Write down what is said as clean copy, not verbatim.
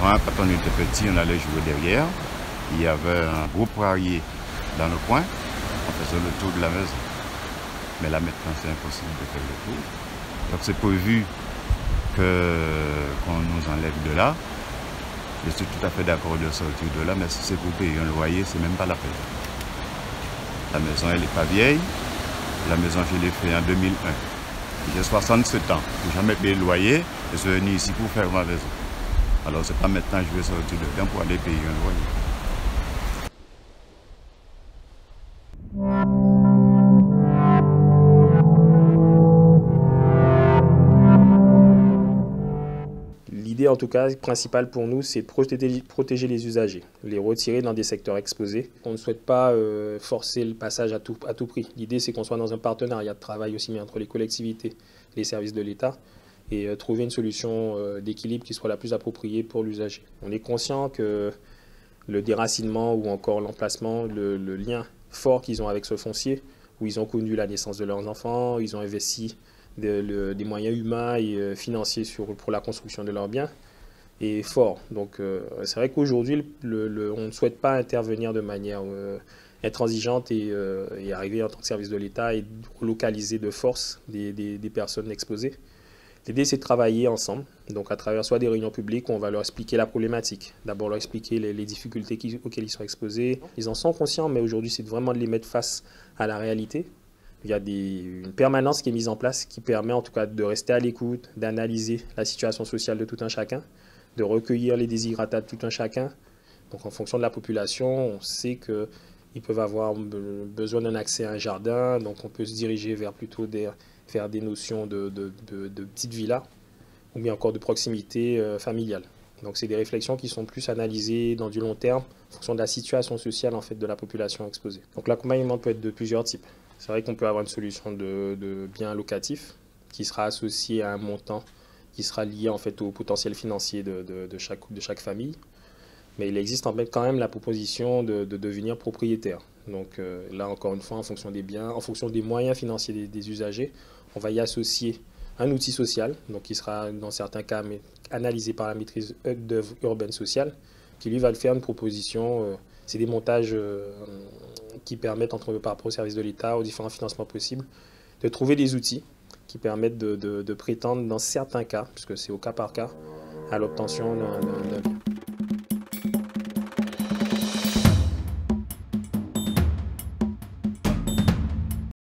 Avant, quand on était petit, on allait jouer derrière. Il y avait un gros poirier dans le coin. On faisait le tour de la maison. Mais là, maintenant, c'est impossible de faire le tour. Donc, c'est prévu qu'on nous enlève de là. Je suis tout à fait d'accord de sortir de là, mais si c'est pour payer un loyer, c'est même pas la peine. La maison, elle n'est pas vieille. La maison, je l'ai faite en 2001. J'ai 67 ans. Je n'ai jamais payé le loyer. Je suis venu ici pour faire ma maison. Alors, c'est pas maintenant que je vais sortir de là pour aller payer un loyer. L'idée, en tout cas, principale pour nous, c'est de protéger les usagers, les retirer dans des secteurs exposés. On ne souhaite pas forcer le passage à tout prix. L'idée, c'est qu'on soit dans un partenariat de travail aussi bien entre les collectivités, les services de l'État, et trouver une solution d'équilibre qui soit la plus appropriée pour l'usager. On est conscient que le déracinement ou encore l'emplacement, le lien fort qu'ils ont avec ce foncier, où ils ont connu la naissance de leurs enfants, ils ont investi des moyens humains et financiers pour la construction de leurs biens, est fort. Donc c'est vrai qu'aujourd'hui, on ne souhaite pas intervenir de manière intransigeante et arriver en tant que service de l'État et relocaliser de force des personnes exposées. L'idée, c'est de travailler ensemble, donc à travers soit des réunions publiques où on va leur expliquer la problématique, d'abord leur expliquer les difficultés auxquelles ils sont exposés. Ils en sont conscients, mais aujourd'hui, c'est vraiment de les mettre face à la réalité. Il y a une permanence qui est mise en place qui permet en tout cas de rester à l'écoute, d'analyser la situation sociale de tout un chacun, de recueillir les désirata de tout un chacun. Donc en fonction de la population, on sait qu'ils peuvent avoir besoin d'un accès à un jardin, donc on peut se diriger vers plutôt vers des notions de petites villas ou bien encore de proximité familiale. Donc c'est des réflexions qui sont plus analysées dans du long terme en fonction de la situation sociale en fait, de la population exposée. Donc l'accompagnement peut être de plusieurs types. C'est vrai qu'on peut avoir une solution de bien locatif qui sera associée à un montant qui sera lié en fait au potentiel financier de chaque famille. Mais il existe en fait quand même la proposition de devenir propriétaire. Donc là encore une fois, en fonction des biens, en fonction des moyens financiers des usagers, on va y associer un outil social, donc qui sera dans certains cas analysé par la maîtrise d'œuvre urbaine sociale, qui lui va le faire une proposition. C'est des montages qui permettent, par rapport au service de l'État, aux différents financements possibles, de trouver des outils qui permettent de prétendre, dans certains cas, puisque c'est au cas par cas, à l'obtention d'un bien.